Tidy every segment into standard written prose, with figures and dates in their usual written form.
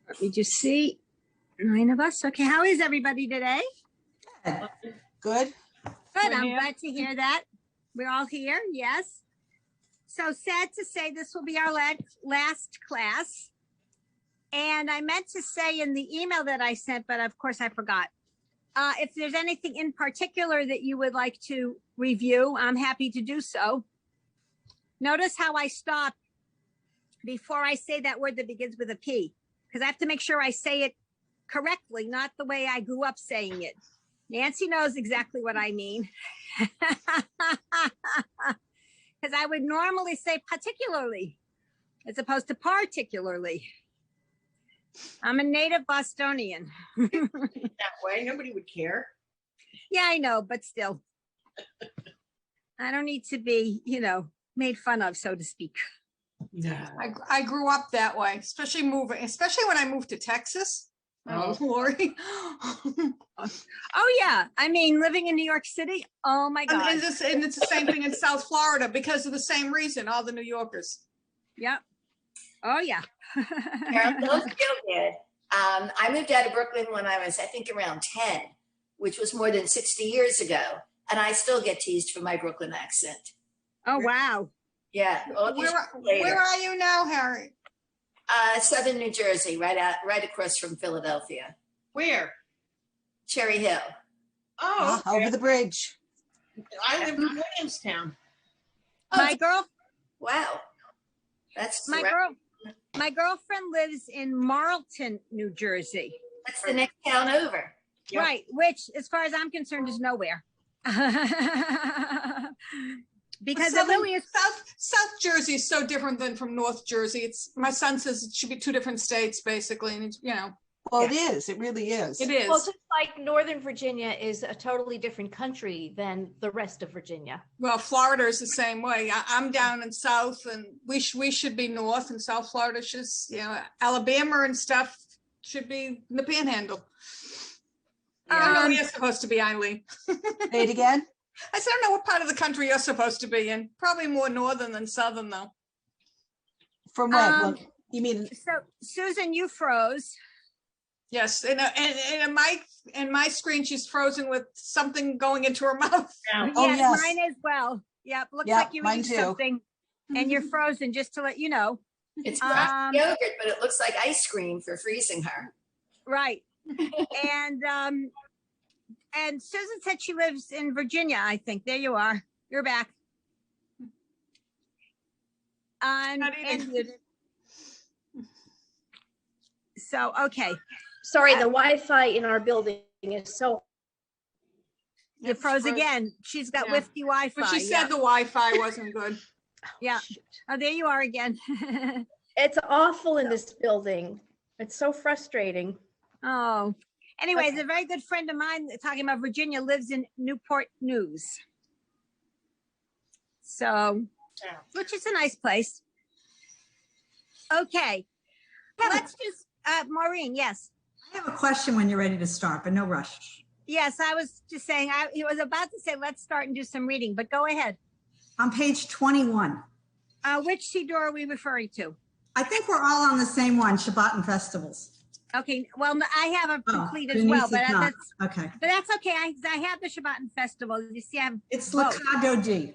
Let me just see. 9 of us. Okay. How is everybody today? Good. Good. I'm glad to hear that. We're all here. Yes. So sad to say this will be our last class. And I meant to say in the email that I sent, but of course I forgot. If there's anything in particular that you would like to review, I'm happy to do so. Notice how I stop before I say that word that begins with a P, because I have to make sure I say it correctly, not the way I grew up saying it. Nancy knows exactly what I mean. Because I would normally say particularly as opposed to particularly. I'm a native Bostonian. That way, nobody would care. Yeah, I know, but still. I don't need to be, made fun of, so to speak. Yeah. I grew up that way, especially when I moved to Texas. Oh, Lori. Oh, yeah. I mean, living in New York City. Oh, my God. And it's the same thing in South Florida because of the same reason, all the New Yorkers. Yep. Oh, yeah. Carol, don't feel good. I moved out of Brooklyn when I was, I think, around 10, which was more than 60 years ago. And I still get teased for my Brooklyn accent. Oh, wow. Yeah. Where are you now, Harry? Southern New Jersey, right across from Philadelphia. Where? Cherry Hill. Oh, okay. Over the bridge. I live in Williamstown. Wow. That's my girlfriend lives in Marlton, New Jersey. That's the next town over. Yep. Right, which, as far as I'm concerned, is nowhere. Because it really is. South Jersey is so different than from North Jersey. My son says it should be two different states, basically, and it's, Well, it is. It really is. It is. Well, just like Northern Virginia is a totally different country than the rest of Virginia. Well, Florida is the same way. I'm down in South, and we should be North, and South Florida should, Alabama and stuff should be in the Panhandle. I don't know where you're supposed to be, Eileen. Say it again. I said, I don't know what part of the country you're supposed to be in. Probably more northern than southern, though. From when? Well, you mean? So, Susan, you froze. Yes, and in my screen, she's frozen with something going into her mouth. Yeah. Oh, yes. Mine as well. Yep, looks Yep, like you mine eat too. something and you're frozen, just to let you know. It's not yogurt, but it looks like ice cream for freezing her. Right. And Susan said she lives in Virginia, I think. There you are. You're back. So, okay. Sorry, the Wi-Fi in our building is so. You froze again. She's got whiffy Wi-Fi. But she said the Wi-Fi wasn't good. Yeah. Oh, there you are again. It's awful in this building. It's so frustrating. Oh. Anyways, a very good friend of mine talking about Virginia lives in Newport News. So, which is a nice place. Okay. Let's just, Maureen, yes. I have a question when you're ready to start, but no rush. Yes, I was just saying, he was about to say, let's start and do some reading, but go ahead. On page 21. Which Siddur are we referring to? I think we're all on the same one, Shabbat and festivals. Okay, well, I have a complete as well, but not. that's Okay. But that's okay. I have the Shabbat and festival. You see, I have It's both. Lakadodi.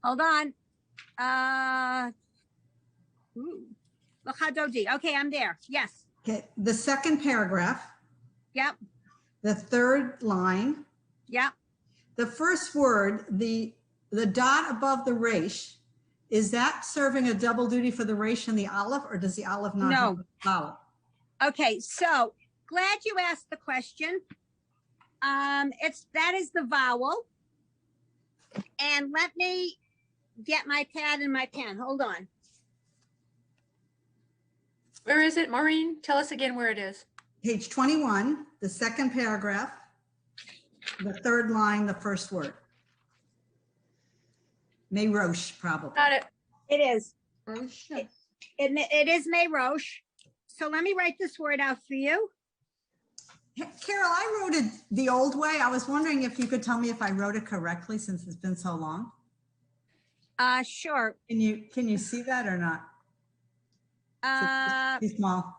Hold on. Lakadodi. Okay, I'm there. Yes. Okay. The second paragraph, Yep. the third line, Yep. the first word, the dot above the resh, is that serving a double duty for the resh and the aleph, or does the aleph not have a vowel? Okay, so glad you asked the question. That is the vowel. And let me get my pad and my pen. Hold on. Where is it, Maureen? Tell us again where it is. Page 21, the second paragraph, the third line, the first word. May Rosh, probably. Got it. It is. It is May Rosh. So let me write this word out for you. Carol, I wrote it the old way. I was wondering if you could tell me if I wrote it correctly since it's been so long. Sure. Can you see that or not? Too small.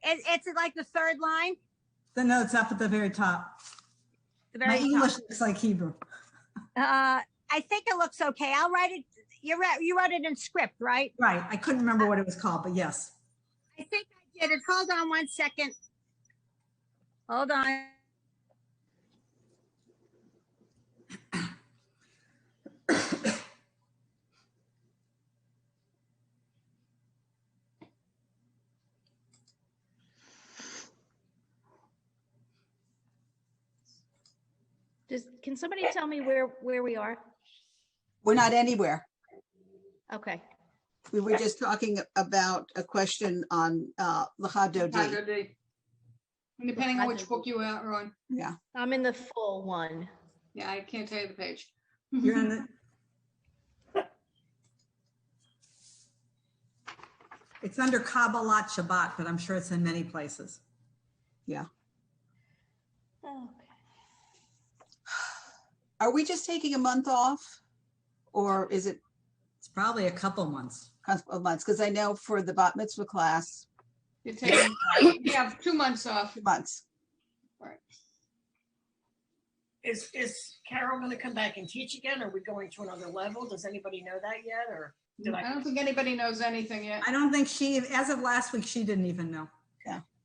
It's like the third line, The notes up at the very top. the My very top. English looks like Hebrew. I think it looks okay. I'll write it. You wrote it in script, right? Right. I couldn't remember what it was called, but yes. I think I did it. Hold on one second. Hold on. Can somebody tell me where we are? We're not anywhere. Okay. We were just talking about a question on L'cha Dodi. And depending on which book you are on. Yeah. I'm in the full one. Yeah, I can't tell you the page. You're in the. It's under Kabbalat Shabbat, but I'm sure it's in many places. Yeah. Okay. Are we just taking a month off? Or is it It's probably a couple months. a couple of months? Because I know for the bat mitzvah class, You're taking, you have 2 months off. months. Right. Is Carol going to come back and teach again? Are we going to another level? Does anybody know that yet? Or did I don't think anybody knows anything yet. I don't think as of last week, she didn't even know.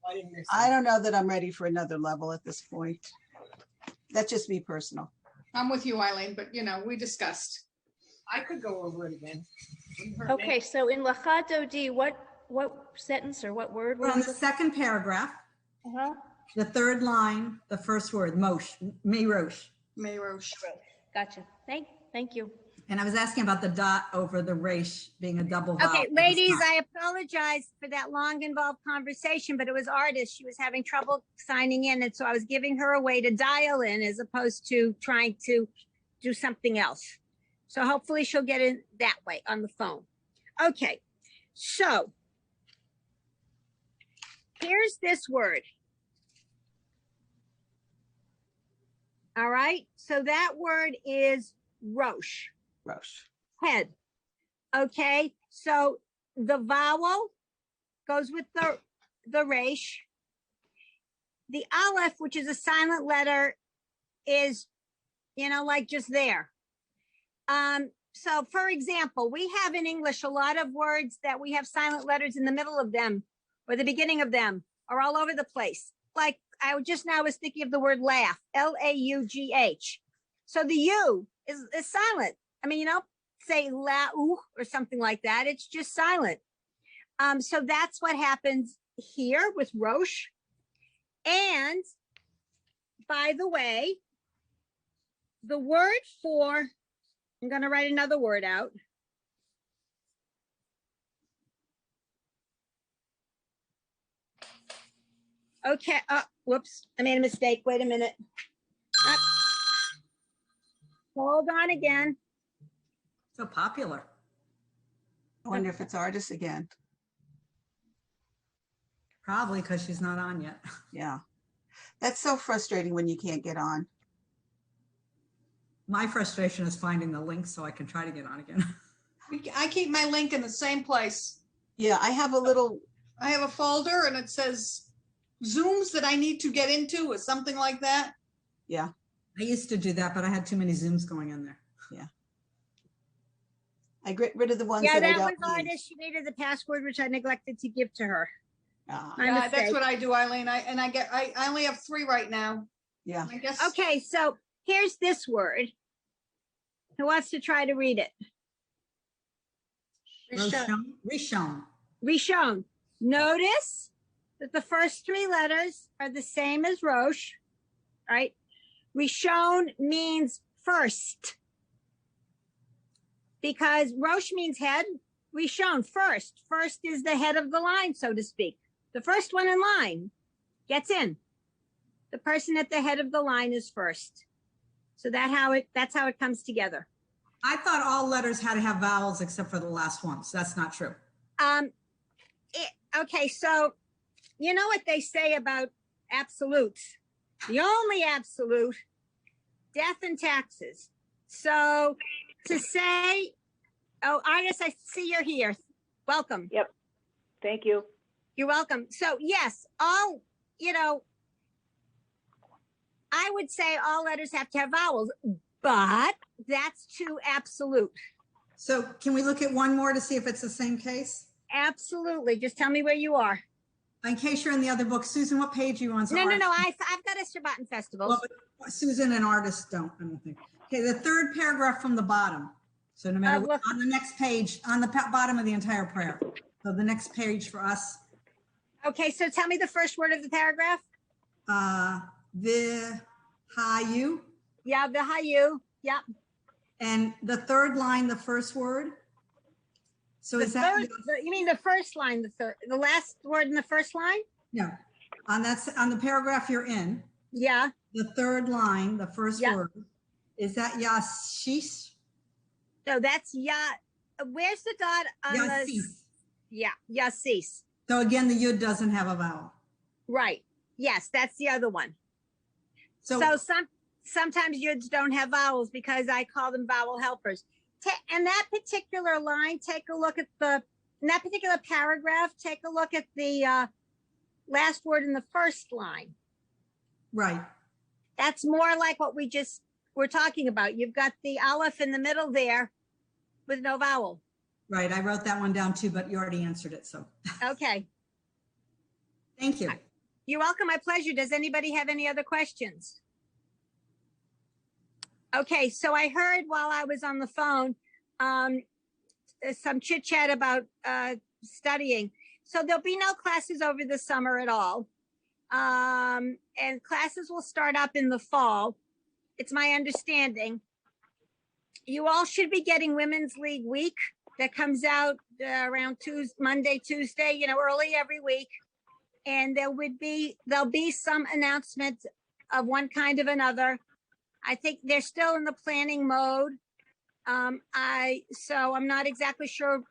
I didn't miss I it. don't know that I'm ready for another level at this point. That's just me personal. I'm with you, Eileen, but we discussed. I could go over it again. Wouldn't hurt me. Okay, so in L'cha Dodi, what sentence or what word We're on was the it? second paragraph, Uh-huh. the third line, the first word, Mosh, Meirosh. Mayrosh. Gotcha. Thank you. And I was asking about the dot over the resh being a double vowel. Okay, It's ladies, not. I apologize for that long involved conversation, but it was Artist. She was having trouble signing in. And so I was giving her a way to dial in as opposed to trying to do something else. So hopefully she'll get in that way on the phone. Okay, so here's this word. All right, so that word is Rosh. Rosh. Head. Okay, so the vowel goes with the resh. The aleph, which is a silent letter, is like just there. So for example, we have in English a lot of words that we have silent letters in the middle of them or the beginning of them or all over the place. Like I just now was thinking of the word laugh, L-A-U-G-H. So the U is silent. I mean, say la-u or something like that. It's just silent. So that's what happens here with Rosh. And by the way, the word for, I'm going to write another word out. Okay. Whoops. I made a mistake. Wait a minute. Hold on again. So popular. I wonder if it's Artist again. Probably because she's not on yet. Yeah. That's so frustrating when you can't get on. My frustration is finding the link so I can try to get on again. I keep my link in the same place. Yeah, I have a little, I have a folder and it says Zooms that I need to get into or something like that. yeah. I used to do that, but I had too many Zooms going in there. I get rid of the ones Yeah, that I that was don't use. Artist. She needed the password, which I neglected to give to her. Ah, My Yeah, mistake. that's what I do, Eileen. I only have 3 right now. yeah. I guess. Okay, so here's this word. Who wants to try to read it? Rishon. Rishon. Notice that the first 3 letters are the same as Rosh, right? Rishon means first. Because Rosh means head, Rishon, first. First is the head of the line, so to speak. The first one in line gets in. The person at the head of the line is first. So that's how it comes together. I thought all letters had to have vowels except for the last one. So that's not true. Okay, so you know what they say about absolutes. The only absolute, death and taxes. So to say, oh, Artist, I see you're here. Welcome. Thank you. You're welcome. So yes, all, I would say all letters have to have vowels, but that's too absolute. So can we look at one more to see if it's the same case? Absolutely. Just tell me where you are. In case you're in the other book, Susan, what page are you on? So No. artists- I've got Esterbotton festivals. Well, but Susan and artists don't, I don't think. Okay, the third paragraph from the bottom. So no matter what, look. on the next page, on the bottom of the entire prayer. So the next page for us, Okay, so tell me the first word of the paragraph. Vihayu. Yeah, the Hayu. Yeah. And the third line, the first word. So is that, You mean the first line, the last word in the first line? no, on the paragraph you're in, Yeah. the third line, the first Yeah. word, is that Yashish? No, that's Ya. Where's the dot on Yasis. Yeah, Yasis. So again, the yud doesn't have a vowel. Right. Yes, that's the other one. So, So sometimes yuds don't have vowels because I call them vowel helpers. And that particular line, take a look at in that particular paragraph, take a look at the last word in the first line. right. That's more like what we just were talking about. You've got the aleph in the middle there with no vowel. Right, I wrote that one down too, but you already answered it, so Okay. thank you. You're welcome. My pleasure. Does anybody have any other questions? Okay, so I heard while I was on the phone some chit chat about studying. So there'll be no classes over the summer at all. And classes will start up in the fall. It's my understanding. You all should be getting Women's League Week that comes out around Monday, Tuesday, early every week. And there'll be some announcement of one kind of another. I think they're still in the planning mode. So I'm not exactly sure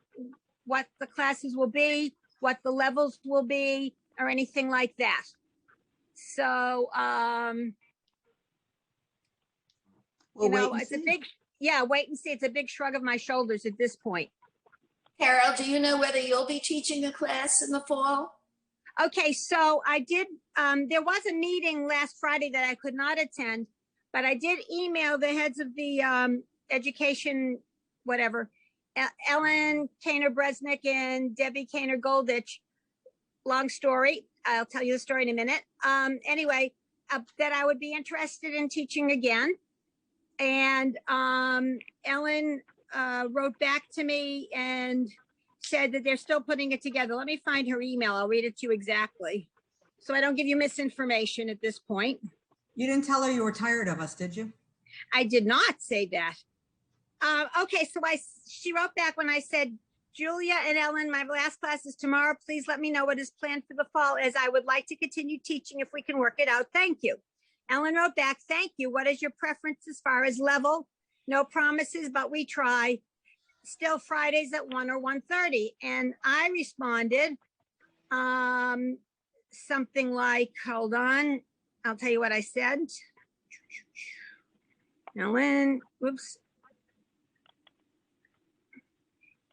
what the classes will be, what the levels will be, or anything like that. So, We'll wait and it's a see. wait and see. It's a big shrug of my shoulders at this point. Carol, do you know whether you'll be teaching a class in the fall? Okay, so I did, there was a meeting last Friday that I could not attend, but I did email the heads of the education, whatever, Ellen Kaner-Bresnick and Debbie Kaner-Goldich. Long story. I'll tell you the story in a minute. Anyway, that I would be interested in teaching again. And Ellen wrote back to me and said that they're still putting it together. Let me find her email. I'll read it to you exactly, so I don't give you misinformation at this point. You didn't tell her you were tired of us, did you? I did not say that. Okay, so she wrote back when I said, Julia and Ellen, my last class is tomorrow. Please let me know what is planned for the fall, as I would like to continue teaching if we can work it out. Thank you. Ellen wrote back, thank you. What is your preference as far as level? No promises, but we try. Still Fridays at 1 or 1:30. And I responded something like, hold on, I'll tell you what I said. Ellen, whoops.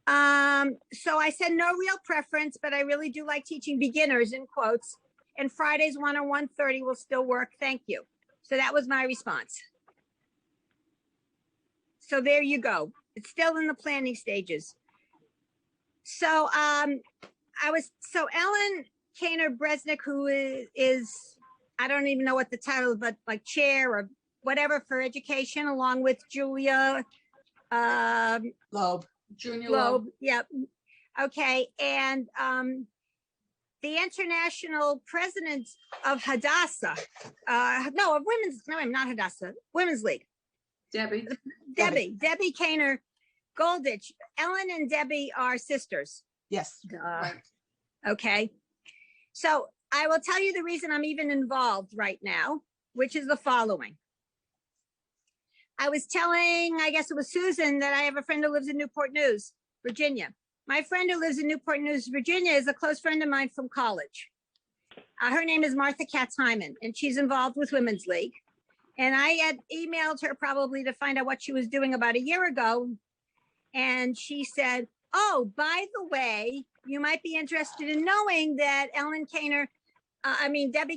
So I said no real preference, but I really do like teaching beginners in quotes, and Fridays 1 or 1:30 will still work. Thank you. So that was my response. So there you go. It's still in the planning stages. So Ellen Kaner-Bresnick, who is, I don't even know what the title, but like chair or whatever for education, along with Julia Loeb. Junior Loeb. Yep. Okay. And the international president of Hadassah, not Hadassah, Women's League. Debbie. Debbie Kaner-Goldich. Ellen and Debbie are sisters. Yes. Right. Okay. So I will tell you the reason I'm even involved right now, which is the following. I was telling, I guess it was Susan, that I have a friend who lives in Newport News, Virginia. My friend who lives in Newport News, Virginia is a close friend of mine from college. Her name is Martha Katz-Hyman, and she's involved with Women's League. And I had emailed her probably to find out what she was doing about a year ago. And she said, Oh, by the way, you might be interested in knowing that Debbie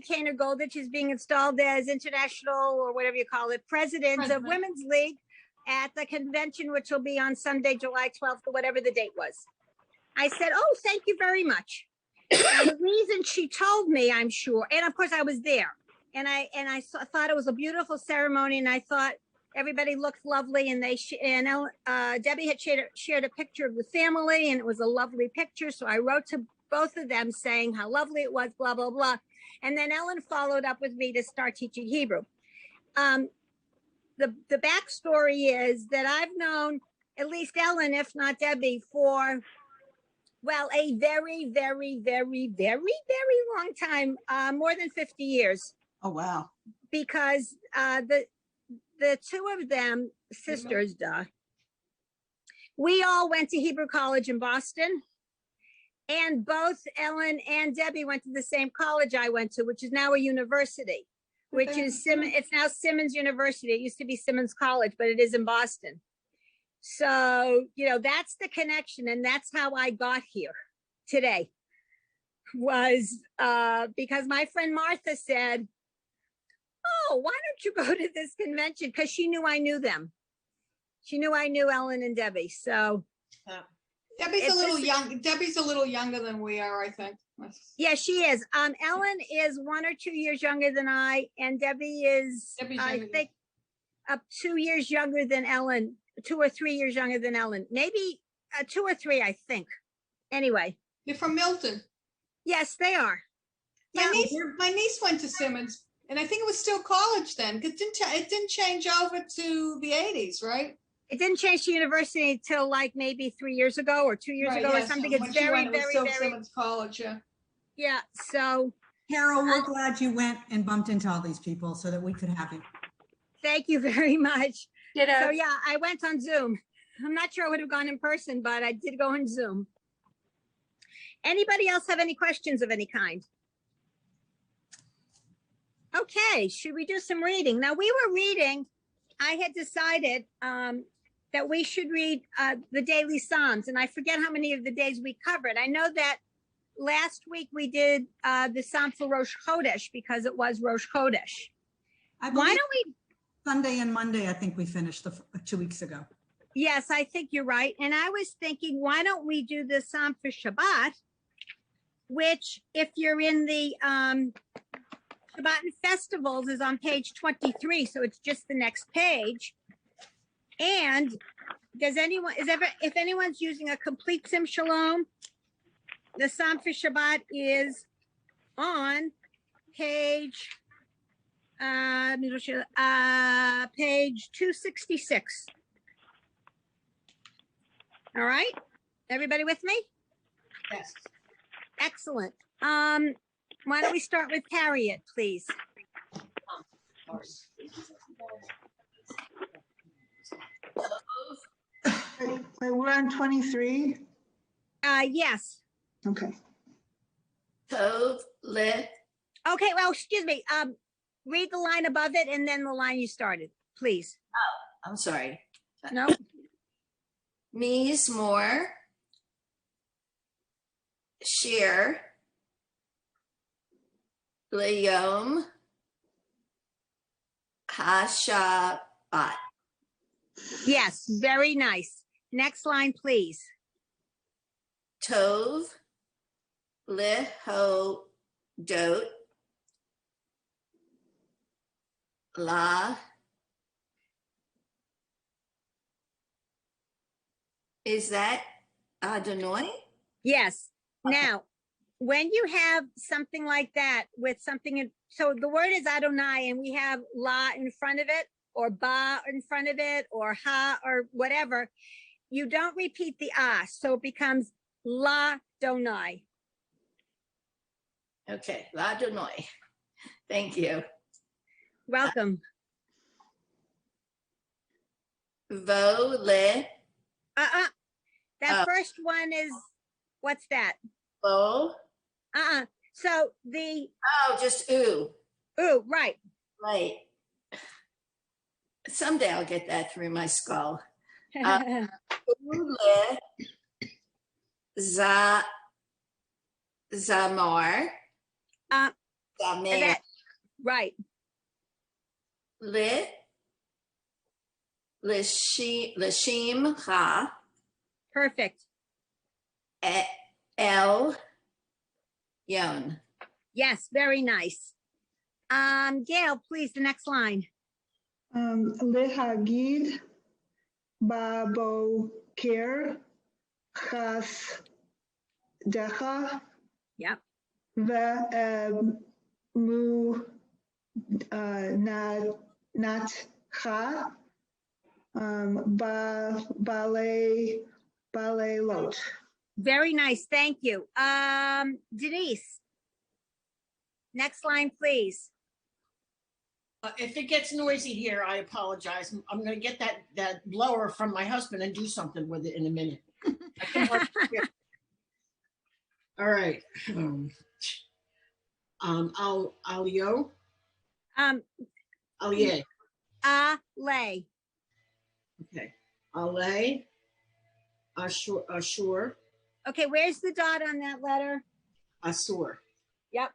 Kaner Goldich is being installed as international, or whatever you call it, president of President. Women's League at the convention, which will be on Sunday, July 12th, or whatever the date was. I said, oh, thank you very much. And the reason she told me, I'm sure, and of course I was there, and I thought it was a beautiful ceremony, and I thought everybody looked lovely, and Debbie had shared a picture of the family, and it was a lovely picture. So I wrote to both of them saying how lovely it was, blah, blah, blah. And then Ellen followed up with me to start teaching Hebrew. The backstory is that I've known at least Ellen, if not Debbie, for, well, a very, very, very, very, very long time, more than 50 years. Oh, wow. Because the two of them, sisters, we all went to Hebrew College in Boston. And both Ellen and Debbie went to the same college I went to, which is now a university, which is it's now Simmons University. It used to be Simmons College, but it is in Boston. So, that's the connection. And that's how I got here today, was because my friend Martha said, oh, why don't you go to this convention? Because she knew I knew them. She knew I knew Ellen and Debbie. So Debbie's a little younger than we are, I think. yeah, she is. Ellen is 1 or 2 years younger than I, and Debbie is, I think, up 2 years younger than Ellen, 2 or 3 years younger than Ellen. Maybe 2 or 3, I think. Anyway. You're from Milton. Yes, they are. My niece went to Simmons, and I think it was still college then. It didn't change over to the 80s, right? It didn't change to university till like maybe 3 years ago or 2 years ago or something. It's very, very, very. Simmons College, yeah. Yeah. So, Carol, we're glad you went and bumped into all these people so that we could have you. thank you very much. Ditto. So yeah, I went on Zoom. I'm not sure I would have gone in person, but I did go on Zoom. Anybody else have any questions of any kind? Okay, should we do some reading? Now we were reading, I had decided that we should read the daily Psalms, and I forget how many of the days we covered. I know that last week we did the Psalm for Rosh Chodesh because it was Rosh Chodesh. Why don't we? Sunday and Monday, I think we finished 2 weeks ago. Yes, I think you're right. And I was thinking, why don't we do the Psalm for Shabbat, which if you're in the Shabbat and Festivals is on page 23. So it's just the next page. And if anyone's using a complete Sim Shalom, the Psalm for Shabbat is on page 266. All right, everybody with me? Yes. Excellent. Why don't we start with Harriet, please? Wait, we're on 23? Yes. Okay. Tov le. Okay, well, excuse me. Read the line above it and then the line you started, please. I'm sorry. No? Mizmor. Shir. Leyom. HaShabbat. Yes, very nice. Next line, please. Tov lehodot la. Is that Adonai? Yes. Okay. Now, when you have something like that with something, so the word is Adonai and we have la in front of it or ba in front of it or ha or whatever, you don't repeat the so it becomes la donai. Okay, la Adonai. Thank you. Welcome. Vo le. That first one is, what's that? Vo. So the. Oh, just ooh. Ooh, right. Right. Someday I'll get that through my skull. Ule Zamar. Zamer. That, right. Lashim Ha. Perfect. El Yon. Yes, very nice. Gail, please, the next line. Lehagid Babokir Chas Decha Yep. Mu Natcha Ballet Lot. Very nice. Thank you. Denise, next line, please. If it gets noisy here, I apologize. I'm gonna get that blower from my husband and do something with it in a minute. I can hardly hear. All right. Alio. Alie. Ale. Okay. Ale. Ashur. Okay, where's the dot on that letter? Asur. Yep.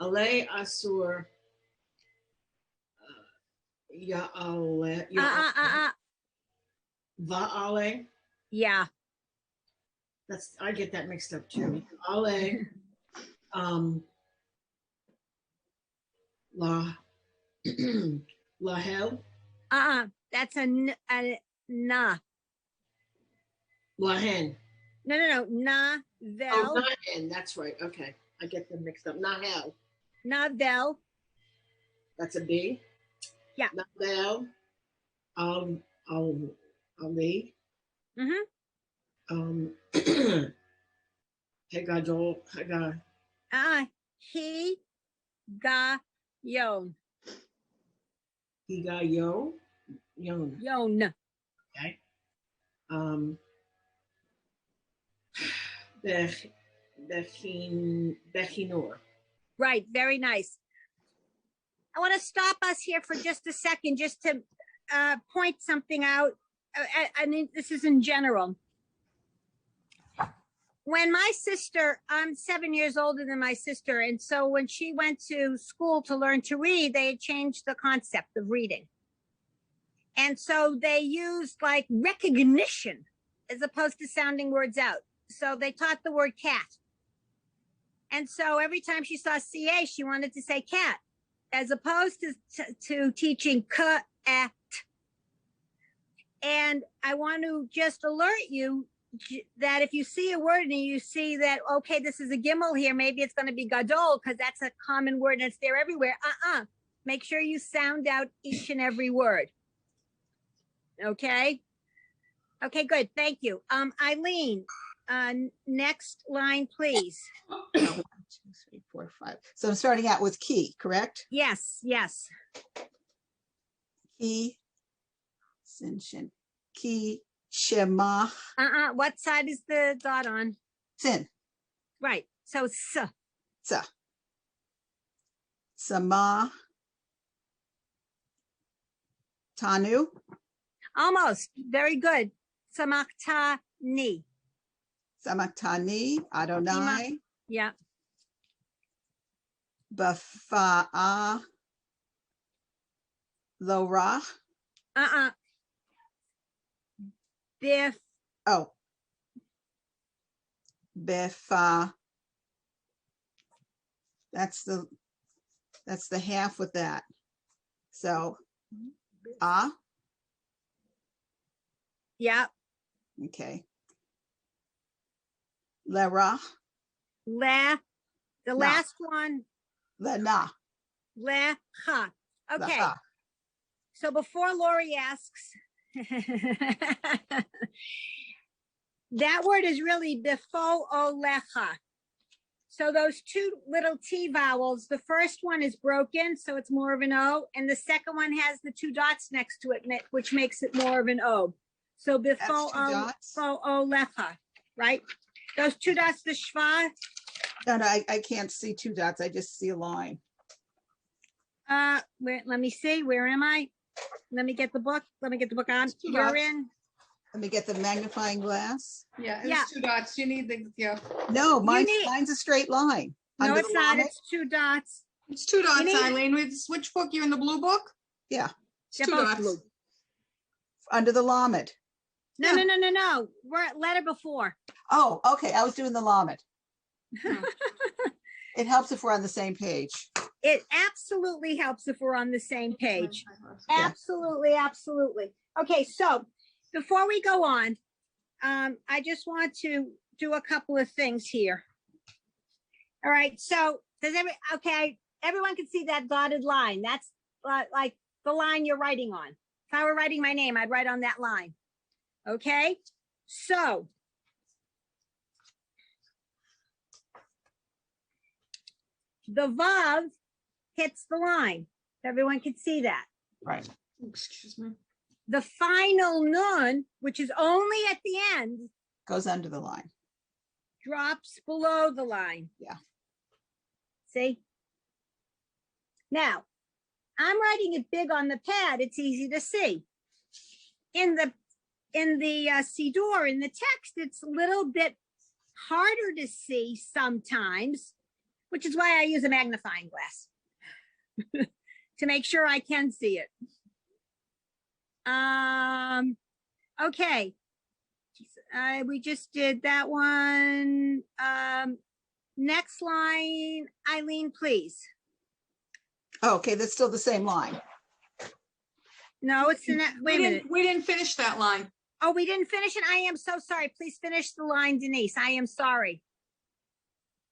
Ale. Asur. Ya'ale. Va'ale. Yeah. I get that mixed up too. Ale. Lahel. That's a na. Lahen. No. Na, vel. Oh, Nahen. That's right. Okay. I get them mixed up. Nahel. Na, vel. That's a B. Yeah. Nahel. Ali. Mm-hmm. Hegadol. Hega. He, ga, yon. Higayo. Yon. Yon. Okay. Bechinor. Right, very nice. I want to stop us here for just a second, just to point something out. I mean, this is in general. When my sister, I'm 7 years older than my sister, and so when she went to school to learn to read, they had changed the concept of reading. And so they used like recognition as opposed to sounding words out. So they taught the word cat. And so every time she saw CA, she wanted to say cat, as opposed to teaching k-at. And I want to just alert you that if you see a word and you see that, okay, this is a gimel here, maybe it's going to be gadol because that's a common word and it's there everywhere. Make sure you sound out each and every word. Okay. Okay, good. Thank you. Eileen, next line, please. 1, 2, 3, 4, 5. So I'm starting out with key, correct? Yes. Key, Sinshin, key, Shema. What side is the dot on? Sin. Right. So s. Sa. Sama. Tanu. Almost. Very good. Samaktani. Samaktani. Adonai. Yeah. Bafa'a. Lora. Biff. Oh. Bifa. That's the half with that. So Yeah. okay. Lera. The last one. Lena. Lecha. Okay. Lecha. So before Lori asks, that word is really befo o lecha. So those two little T vowels, the first one is broken, so it's more of an O, and the second one has the two dots next to it, which makes it more of an O. So befo o lecha, right? Those two dots, the shva. No, I can't see two dots. I just see a line. Let me see. Where am I? Let me get the book. On. You're dots. in. Let me get the magnifying glass. Yeah, Yeah. it's 2 dots. You need the, yeah. No, need- mine's a straight line. No, Under it's the not. line. It's 2 dots. It's 2 dots, need- Eileen. With which book? You're in the blue book? Yeah, It's They're 2 both dots. blue. under the Lamed. No, Yeah. no. We're at letter before. Oh, okay, I was doing the Lamed. It helps if we're on the same page. It absolutely helps if we're on the same page. Yeah. Absolutely, absolutely. Okay, so before we go on, I just want to do a couple of things here. All right, so everyone can see that dotted line. That's like the line you're writing on. If I were writing my name, I'd write on that line. Okay, so the Vav hits the line. Everyone can see that. Right. Excuse me. The final Nun, which is only at the end, Goes under the line. drops below the line. Yeah. See? Now, I'm writing it big on the pad. It's easy to see. In the Siddur, in the text, it's a little bit harder to see sometimes, which is why I use a magnifying glass to make sure I can see it. Okay. We just did that one. Next line, Eileen, please. Oh, okay, that's still the same line. No, it's the next. Wait a minute. We didn't finish that line. Oh, we didn't finish it. I am so sorry. Please finish the line, Denise. I am sorry.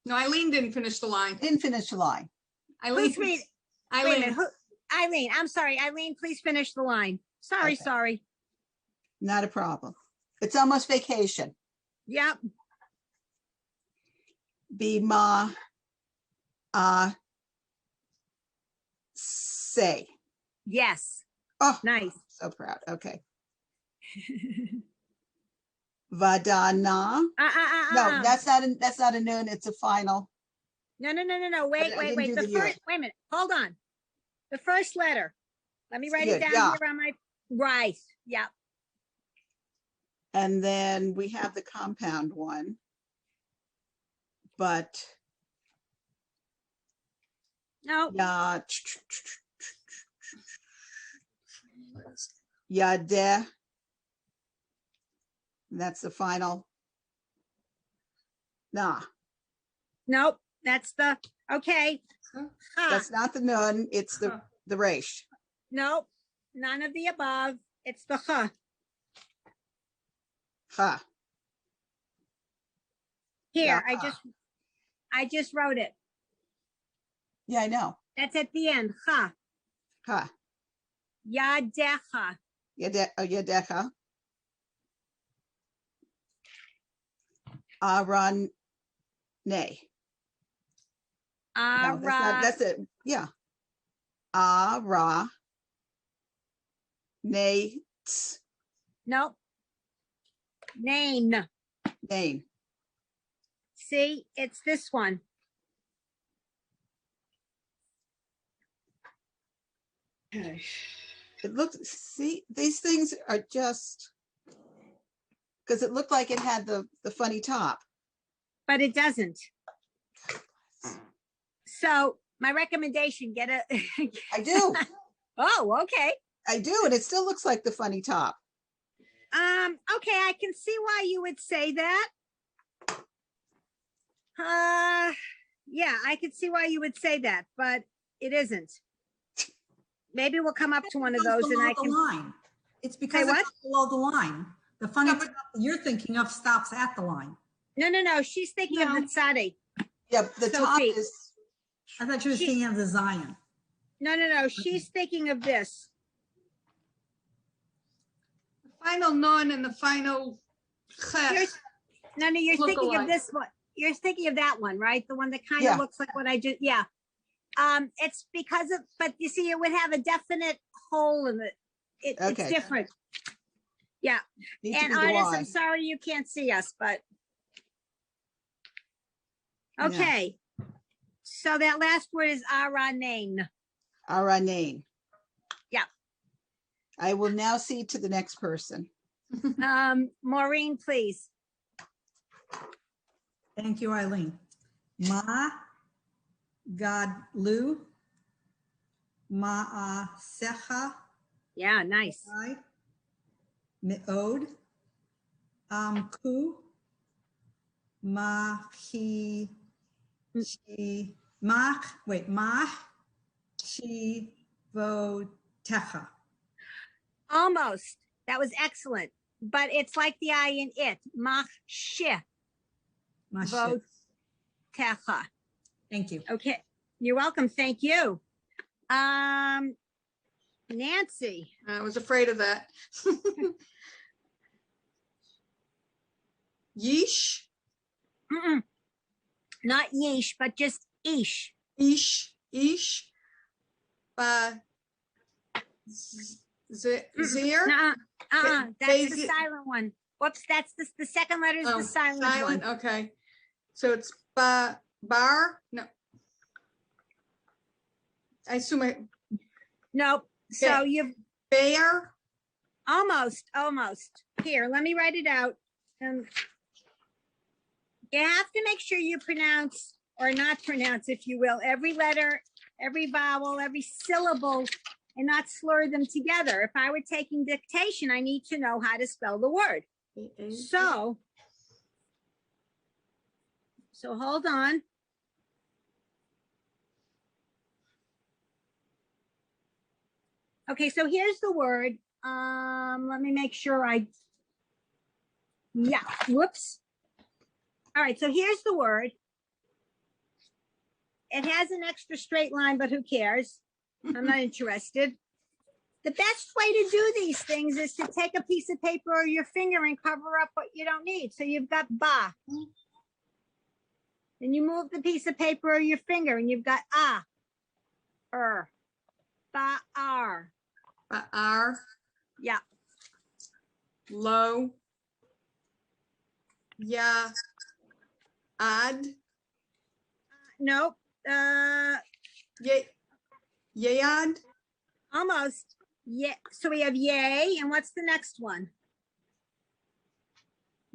No, Eileen didn't finish the line. Didn't finish the line. Eileen, Who's read? Wait a Eileen, minute. Eileen, I'm sorry. Eileen, please finish the line. Sorry, Okay. sorry. Not a problem. It's almost vacation. Yep. Bima say. Yes. Oh, Nice. so proud. Okay. Vadana. No, that's not a nun. It's a final. No. Wait. I didn't do The the first, wait a minute. Hold on. The first letter. Let me write it Good, down yeah. here on my right. Yep. And then we have the compound one. But No. Yadeh. That's the final. Nah, Nope. That's the okay. Huh? Ha. that's not the nun. It's Huh. the resh. Nope. None of the above. It's the ha. Ha. Here, Yeah. I just wrote it. Yeah, I know. That's at the end. Ha. Ha. Yadecha. Yadecha. Aran. Nay. No, that's it. Yeah. Ara. Nay. Nope. Nain. Name. See, it's this one. Okay. It looks, see, these things are just, because it looked like it had the funny top. But it doesn't. So my recommendation, get a. I do. Oh, okay. I do. And it still looks like the funny top. Okay, I can see why you would say that. Yeah, I could see why you would say that, but it isn't. Maybe we'll come up to one of those and I Below the can. line. It's because what? it's below the line. The funny No, but- stuff that you're thinking of stops at the line. No. She's thinking of the tzadi. Yeah, the top Sophie. is, I thought you were She- thinking of the Zion. No. She's thinking of this. the final nun and the final You're, chet. no, you're Look thinking of alike. this one. You're thinking of that one, right? The one that kind of Yeah. looks like what I just, yeah. It's because of, but you see, it would have a definite hole in it. It's Okay. different. Yeah. need to And be the artists, Y. I'm sorry you can't see us, but. I know. Okay. So that last word is Aranain. Aranain. Yeah. I will now see to the next person. Maureen, please. Thank you, Eileen. Ma Gadlu, Ma'asecha, Yeah, nice. Me'od, Amku, Machi, Mach, Shivotecha. Almost. That was excellent. But it's like the I in it. Mach she Mashe. votecha. Thank you. Okay. You're welcome. Thank you. Nancy. I was afraid of that. Yeesh, Mm-mm. Not yeesh, but just ish. ish, zir. That's the Basi- silent one. Whoops, that's the second letter is Oh, the silent silent. one. Okay, so it's bar. No, I assume it. Nope. So you've Bear. almost. Here, let me write it out. You have to make sure you pronounce or not pronounce, if you will, every letter, every vowel, every syllable, and not slur them together. If I were taking dictation, I need to know how to spell the word. So hold on. Okay, so here's the word. Let me make sure whoops. All right, so here's the word. It has an extra straight line, but who cares? I'm not interested. The best way to do these things is to take a piece of paper or your finger and cover up what you don't need. So you've got ba. Then you move the piece of paper or your finger and you've got ba, ar. R. Yeah. Low. Yeah. Ad. Nope. Yayad. Almost. Yeah. So we have yay. And what's the next one?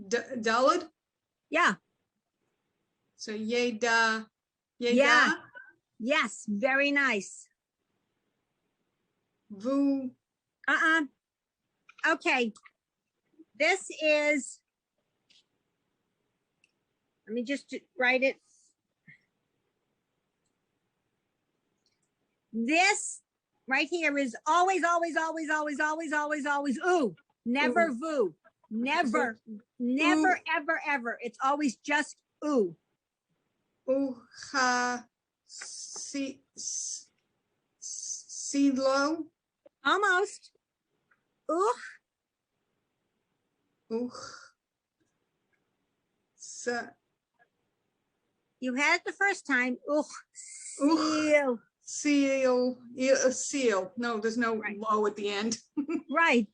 Dalad. Yeah. So yada. Yeah. Yes. Very nice. Vu. Okay. This is, let me just write it. This right here is always ooh. Never Ooh. vu. Never, ever. It's always just ooh. Uha. Silo. Almost. Ooh. You had it the first time. Seal. Seal. No, there's no low at the end. Right.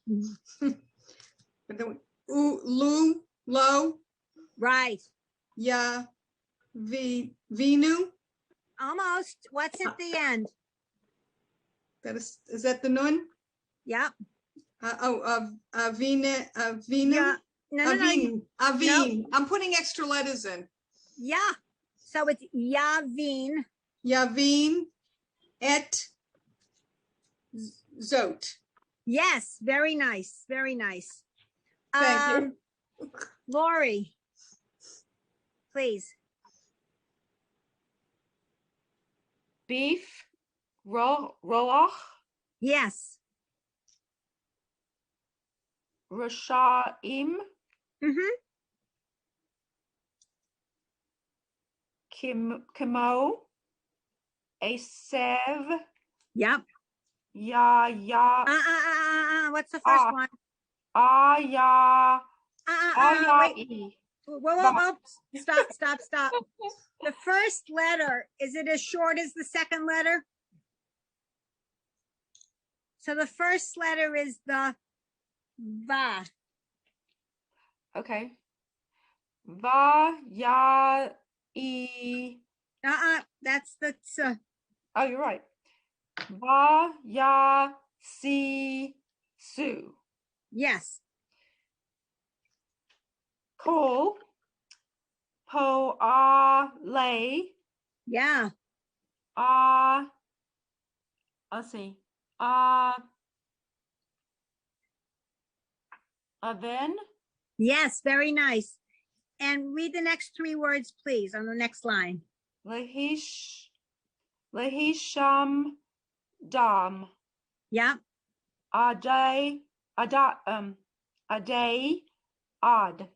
But then low. Right. Yeah. Vinu. Almost. What's at the end? Is that the nun? Yep. Vinu. Yeah. No. Avin. I'm putting extra letters in. Yeah. So it's Yavin. Yavin et Zot. Yes. Very nice. Very nice. Thank you. Lori, please. Beef, roach, Yes. Rashaim, Mm-hmm. Kimo, Asev, Yep. Ya. What's the first one? Ya. Wait. Whoa. Stop. The first letter, is it as short as the second letter? So the first letter is the va. Okay. Va, ya, e. That's the tsa. Oh, you're right. Va, ya, si, su. Yes. Cole. Po-a-lay. Yeah. Let's see. Then. Yes, very nice. And read the next three words, please, on the next line. Lahisham dam. Yeah. A day odd.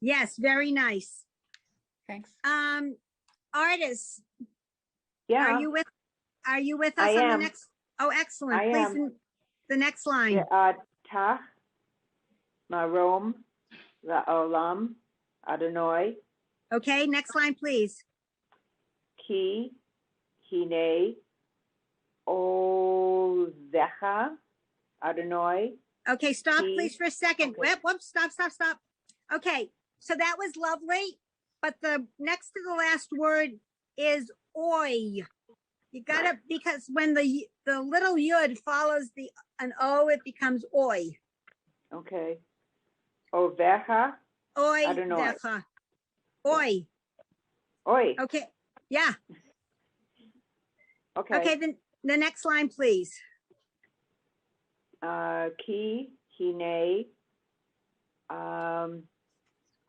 Yes, very nice. Thanks. Artists, Yeah. are you with us I on am. the next? Oh, excellent. I Please, am. the next line. Tach, Marom, La'olam, Adonai, Okay, next line, please. Ki, Hine, Ozecha, Adonai. Okay, stop, Ki. please, for a second. Okay. Whoops, stop. Okay, so that was lovely, but the next to the last word is oi. You gotta, because when the little yud follows an o, it becomes oi. Okay. Ovecha, Oi, Adonai. decha. Oi. Oi. Okay, yeah. Okay. Okay, then the next line, please. Ki, Hine,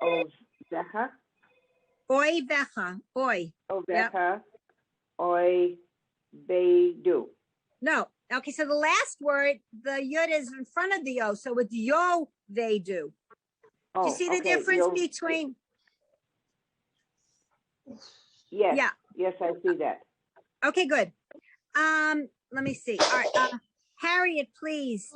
Ovecha, Oi, vecha. Oi. Ovecha, Oi, Beidu. No. Okay, so the last word, the yud is in front of the o, so it's yo, they do. Do Oh, you see the okay. difference between? Yes. Yeah. Yes, I see that. Okay, good. Let me see. All right, Harriet, please.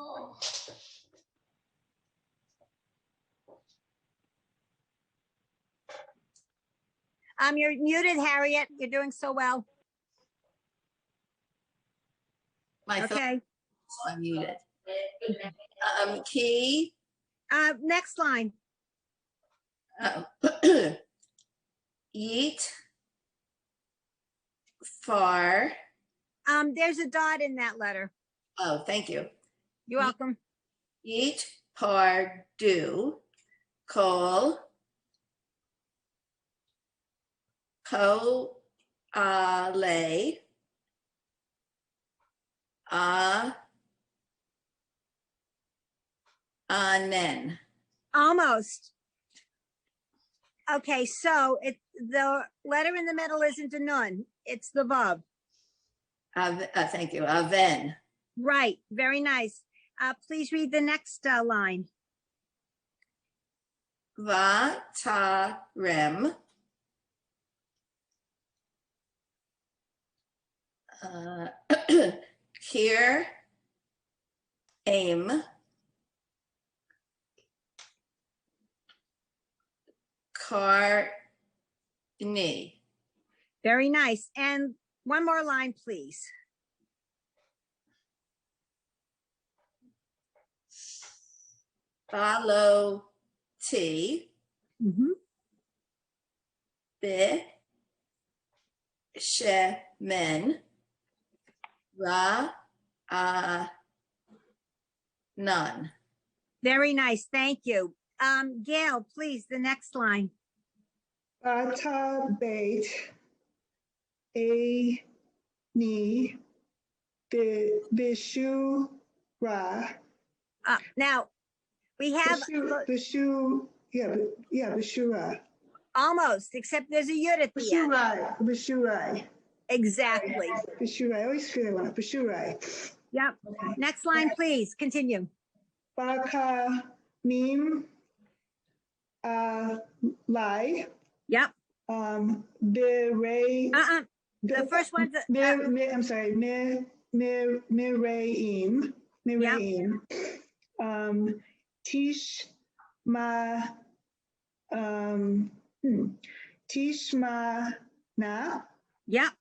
You're muted, Harriet. You're doing so well. My phone, Okay. so I'm muted. Key. Next line. Eat. Far. There's a dot in that letter. Oh, thank you. You're welcome. Eat, par, do, call, co, lay, nen. Almost. Okay, so the letter in the middle isn't a nun. It's the vav. Thank you. Aven. Right. Very nice. Please read the next line. Va, ta, rem. Here, aim. Car, knee. Very nice. And one more line, please. Follow, T. Mm-hmm. Be, she, men. Ra, none. Very nice. Thank you. Gail, please, the next line. Bata, bait, a, ni, bishu, ra. Now, we have Bishu, yeah, bishura. almost, except there's a yud at the end. Bishurai. Exactly. Bishurai. I always feel that one. Bishurai. Yep. Next line, please. Continue. Baka, mim, lie. Yep. Bere. The first one's I'm sorry. Miraim. Tish ma. Tishma na. Yep.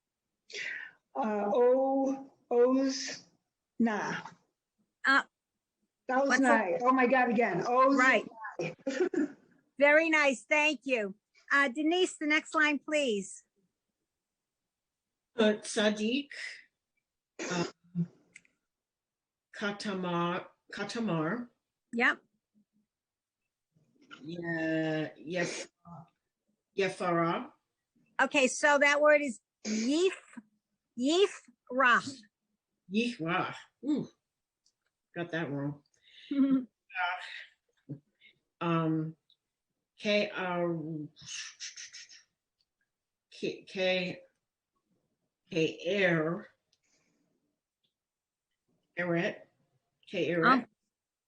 Oz na. What's nice. Oh my God, again. Oz. Right. Very nice. Thank you. Denise, the next line, please. Sadiq. Katamar. Yep. Yeah, Yefara. Okay, so that word is Yifrach. Yifra. Ooh, got that wrong. K Eret. K Eret.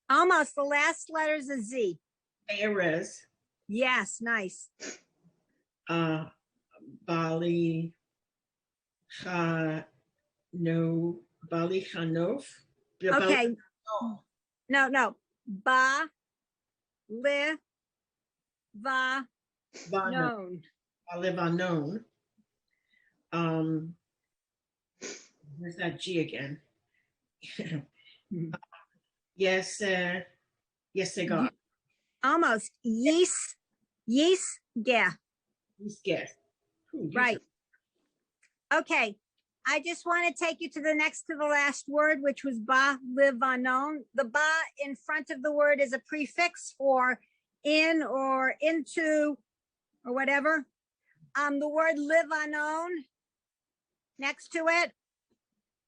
Almost. The last letter is a Z. Erez. Yes, nice. Bali Chanov. Okay. No. Ba li va known. Lebanon. Where's that G again? Yes, I got. Almost. Yes, yeah. Yes. Right. Okay. I just want to take you to the next to the last word, which was ba livanon. The ba in front of the word is a prefix for in or into or whatever. The word livanon next to it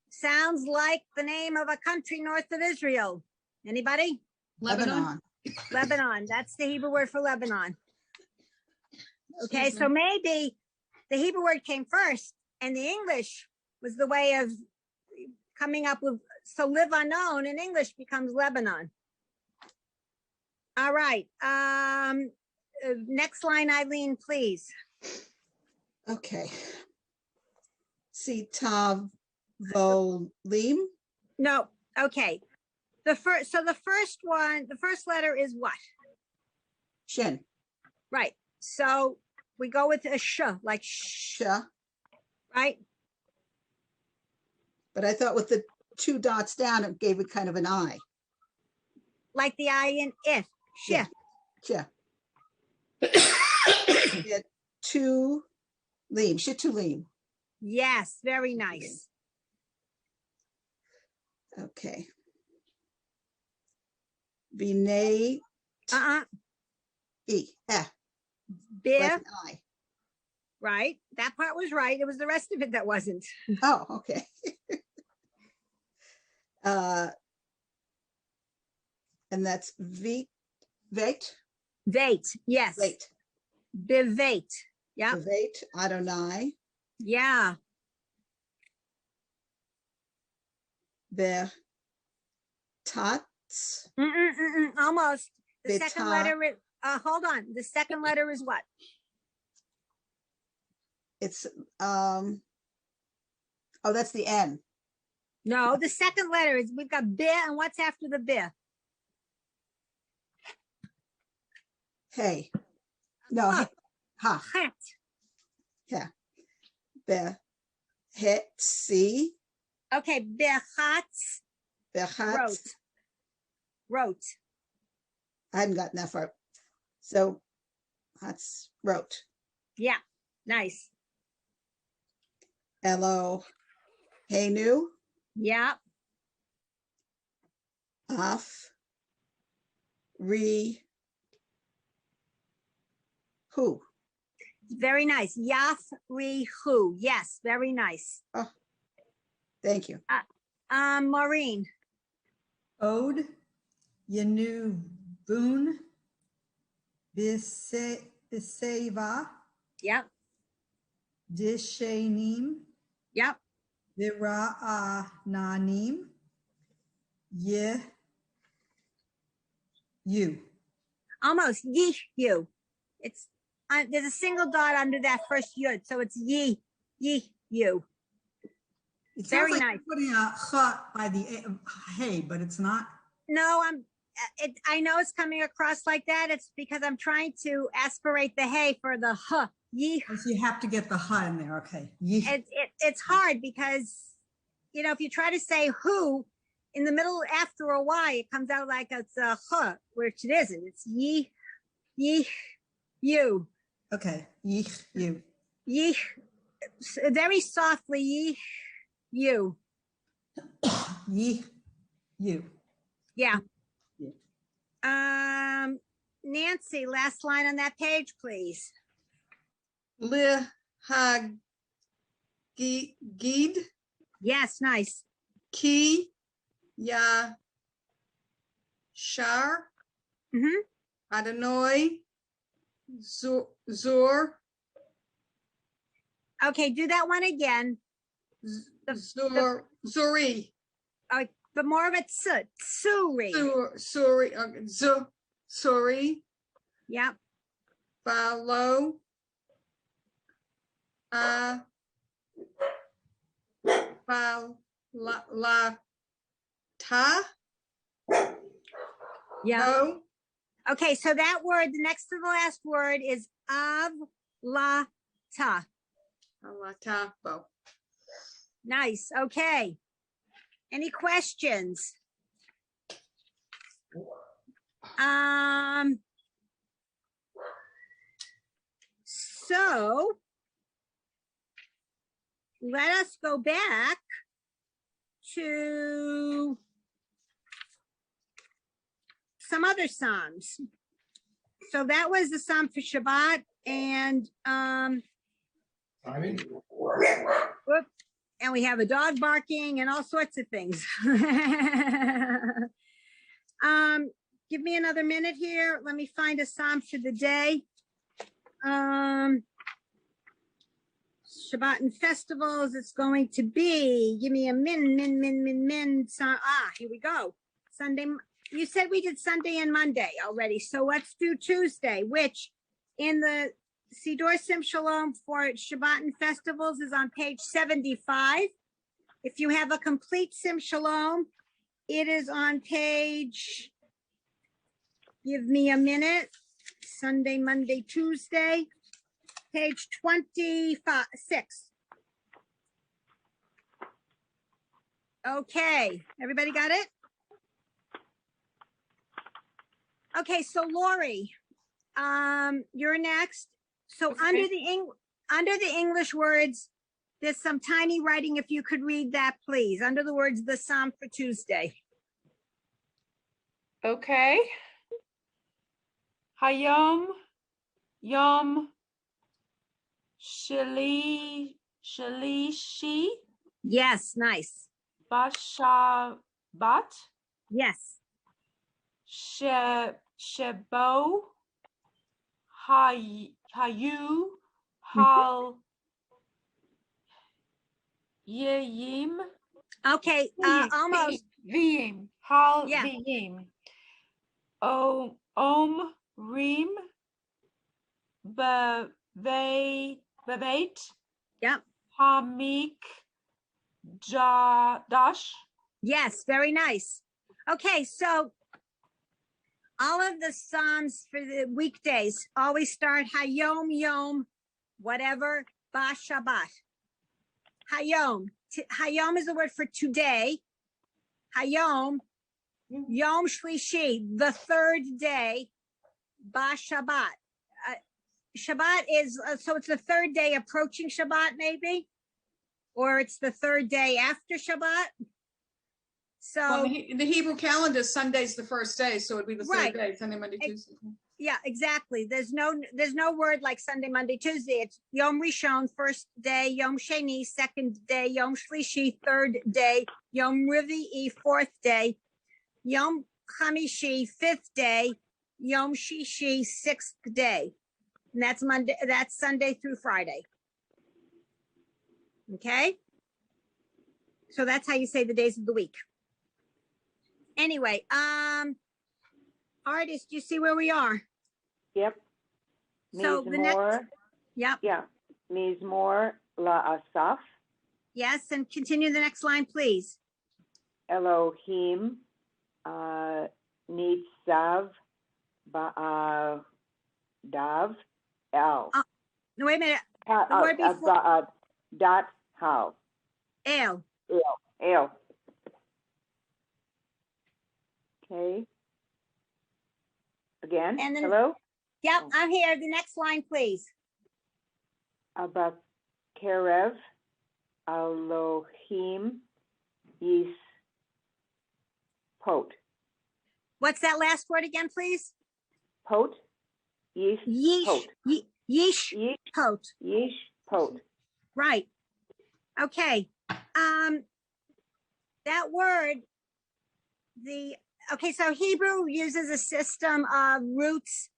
sounds like the name of a country north of Israel. Anybody? Lebanon. Lebanon. That's the Hebrew word for Lebanon. Okay, so maybe the Hebrew word came first and the English was the way of coming up with, so Lebanon in English becomes Lebanon. All right. Next line, Eileen, please. Okay. See, Tav Volim. No. Okay. The first letter is what? Shin. Right. So we go with a sh, like sh, right? But I thought with the 2 dots down, it gave it kind of an I. Like the I in if, sh. Yeah. Shitulim. Shitulim. Yes, very nice. Okay. B'nai E. Bih, Like an I. right? That part was right. It was the rest of it that wasn't. Oh, okay. And that's Veit. Veit, yes. Veit. Biveit. Yeah. Veit Adonai. Yeah. Betats. Almost. The Beta. second letter is, hold on. The second letter is what? It's oh, that's the N. No, the second letter is, we've got bih, and what's after the bih? Hey. No, Ha. ha. Het. Yeah. Behetzi. Okay, behatz. Behatz. Wrote. I hadn't gotten that far. So that's wrote. Yeah, nice. Eloheinu. Yeah. Af. Re. Who? Very nice. Yafrihu. Yes, very nice. Oh, thank you. Maureen. Ode, Yenuvun, Biseva, Yep. Dishenim, Yep. Vira'ananim, you. Almost. You. It's there's a single dot under that first yud, so it's you. It Very sounds like nice. you're putting a cha by the hey, but it's not. No, I know it's coming across like that. It's because I'm trying to aspirate the hey for the huh. Yee. So you have to get the ha in there. Okay. It's hard because, if you try to say who in the middle after a Y, it comes out like it's a huh, which it isn't. It's ye, you. Okay. You. Ye, very softly, ye, you. You. Yeah. Yeah. Nancy, last line on that page, please. Le ha gid Yes, nice. ki ya shar Mm-hmm. Adonai zur Okay, do that one again. zuri But more of it, Suri. Suri Yep. Balo la ta Yeah. bo Okay, so that word, the next to the last word is av la ta. la ta bo. Nice. Okay. Any questions? So let us go back to some other Psalms. So that was the Psalm for Shabbat, and whoop, and we have a dog barking and all sorts of things. Give me another minute here. Let me find a Psalm for the day. Shabbat and festivals, it's going to be, give me a min. Here we go. Sunday, you said we did Sunday and Monday already. So let's do Tuesday, which in the Siddur Sim Shalom for Shabbat and festivals is on page 75. If you have a complete Sim Shalom, it is on page, give me a minute, Sunday, Monday, Tuesday, page 26. Okay, everybody got it? Okay, so Lori, you're next. So Okay. under the English words, there's some tiny writing. If you could read that, please, under the words, the Psalm for Tuesday. Okay. Hayom Yom Shalishi Yes, nice. Bashabat Yes. Shebo Hayu Hal Yeyim Okay, almost. Vim Hal Yeah. Vim Rim Bavait Yep. Hamik Dash. Yes, very nice. Okay, so all of the Psalms for the weekdays always start Hayom Yom, whatever, Ba Shabbat. Hayom. Hayom is the word for today. Hayom, Yom Shlishi, the third day, Ba Shabbat. Shabbat is, so it's the third day approaching Shabbat, maybe? Or it's the third day after Shabbat? Well, So, the Hebrew calendar, Sunday's the first day, so it'd be the Right. third day, Sunday, Monday, Tuesday. yeah, exactly. There's no word like Sunday, Monday, Tuesday. It's Yom Rishon, first day, Yom Sheni, second day, Yom Shlishi, third day, Yom Revi'i, fourth day, Yom Chamishi, fifth day, Yom Shishi, sixth day. And that's Sunday through Friday. Okay? So that's how you say the days of the week. Anyway, artist, you see where we are? Yep. So the next, Mizmor, yep, yeah. Mizmor la'asaf, yes, and continue the next line, please. Elohim, Nitzav, Ba'adav, El. No, wait a minute. The word before, Dot, how? El. El. Okay. Again, And then- hello? Yep, I'm here. The next line, please. Kerev, Elohim, Yispot. What's that last word again, please? Pot. Yeesh. Yeesh. Pot. Yeesh. Yeesh. Pot. Yeesh. Pot. Right. Okay. That word, so Hebrew uses a system of roots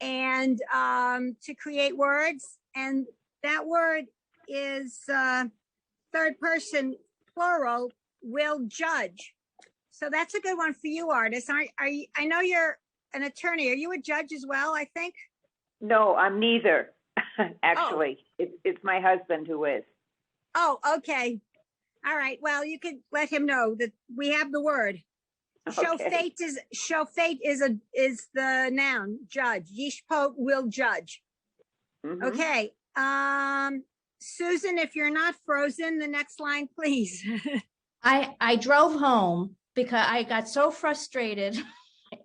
and to create words, and that word is third person plural, will judge. So that's a good one for you, artists. Are you, I know you're an attorney. Are you a judge as well, I think? No, I'm neither. Actually, it's my husband who is. Oh, okay. All right. Well, you could let him know that we have the word. Show Okay. fate is the noun, judge. Yishpot will judge. Mhm. Okay. Susan, if you're not frozen, the next line, please. I drove home because I got so frustrated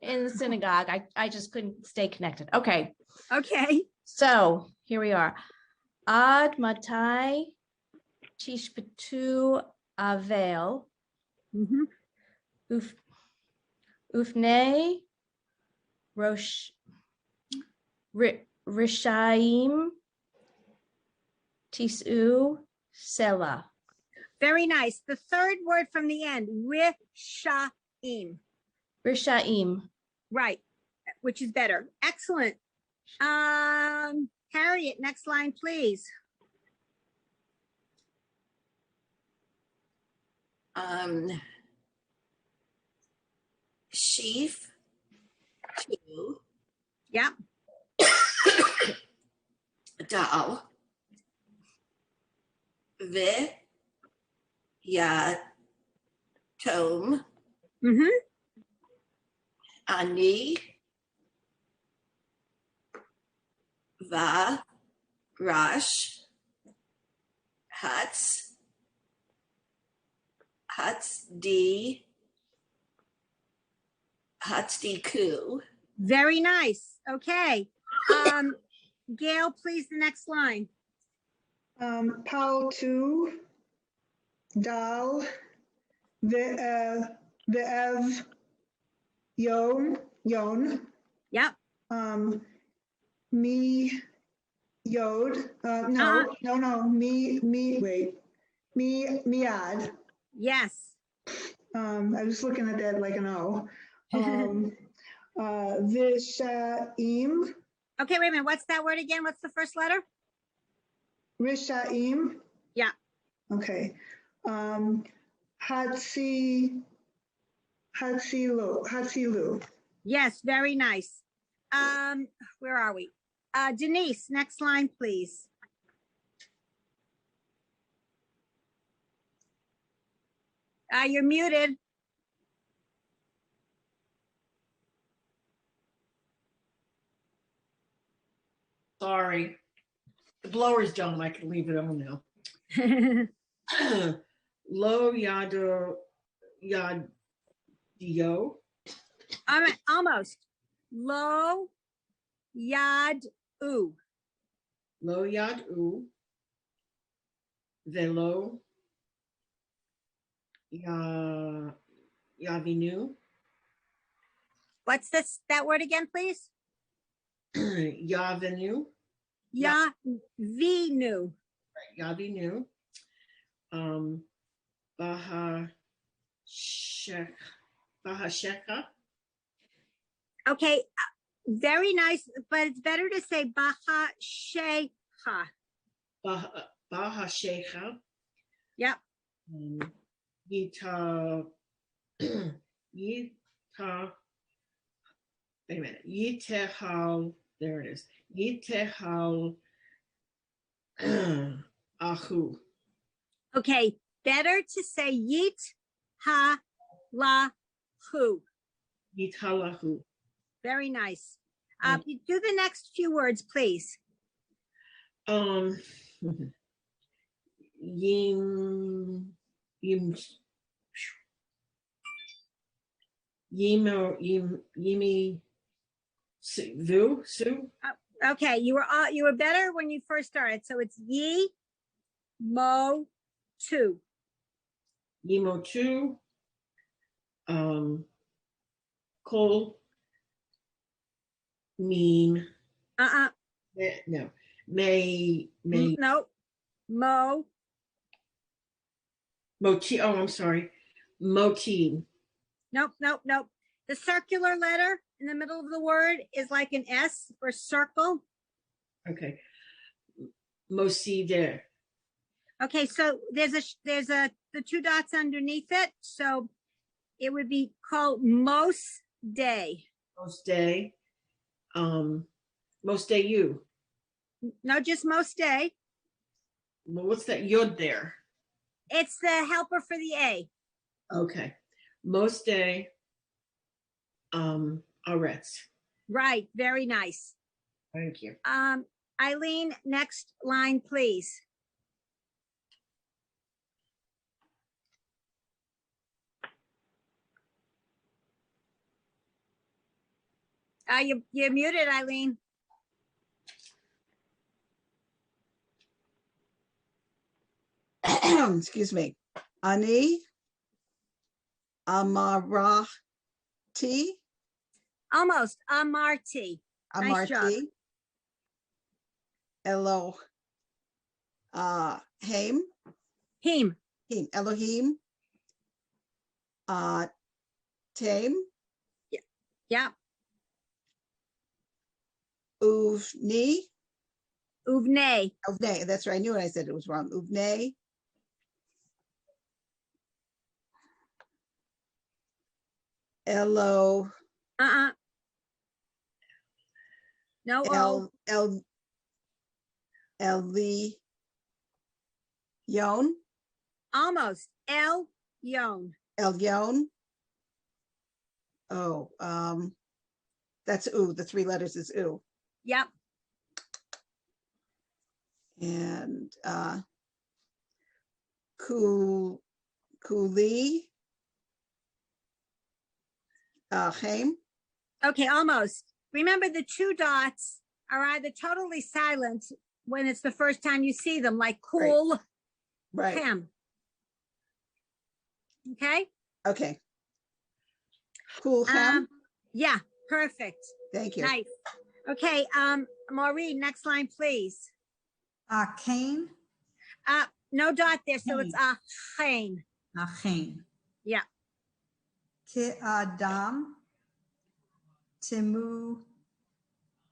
in the synagogue. I just couldn't stay connected. Okay. Okay. So here we are. Ad matai tishpatu avel ufne rosh rishaim tisu sela. Very nice. The third word from the end, rishaim. Rishaim. Right, which is better. Excellent. Harriet, next line, please. Sheaf. Two. Yep. Dal. Ve. Ya. Tom. Ani. Va. Rash. Hats. Hats di ku. Very nice. Okay. Gail, please, the next line. Pal two, dal, ve'ev, yon, Yep. me, yod, miad. Yes. I was looking at that like an O. Vishaim, Okay, wait a minute. What's that word again? What's the first letter? Rishaim. Yeah. Okay. Hatzilu. Yes, very nice. Where are we? Denise, next line, please. You're muted. Sorry. The blower's done. I can leave it on now. Lo yado yadio. Almost. Lo yad u. Lo yad u. Velo yavinu. What's that word again, please? Yavinu. Yavinu. Yavinu. Bahasheka. Okay, very nice, but it's better to say Bahashecha. Bahasheka. Yep. Yita. Wait a minute. Yitehal. There it is. Yitehal. Ahu. Okay, better to say Yit ha la hu. Yithalahu. Very nice. Do the next few words, please. Yimi Sue. Okay, you were better when you first started. So it's Yi Mo Tu. Yimo two. Cole. Mean. Uh-uh. No. May. No. Mo. Moti. Oh, I'm sorry. Motin. Nope, nope, nope. The circular letter in the middle of the word is like an S for circle. Okay. Moside. Okay, so there's the two dots underneath it. So it would be called most day. Most day. Most day you. No, just most day. Well, what's that yod there? It's the helper for the A. Okay. Most day. Aretz. Right, very nice. Thank you. Eileen, next line, please. You're muted, Eileen. Excuse me. Ani Amarati. Almost. Amarti. Nice job. Amarti. Elo. Haim. Him. Him. Elohim. Tame. Yeah. Uvni. Uvne. Uvne. That's right. I knew it. I said it was wrong. Uvne. Elo. No O. Eli. Yon. Almost. El Yon. Elyon. Oh, that's ooh. The three letters is ooh. Yep. And Kuli. Haim. Okay, almost. Remember the two dots are either totally silent when it's the first time you see them, like cool, Right. Ham. Okay? Okay. Cool Ham. Yeah, perfect. Thank you. Nice. Okay, Maureen, next line, please. Cain. No dot there, so it's Cain. Achain. Cain. Yeah. Ki Adam. Timu.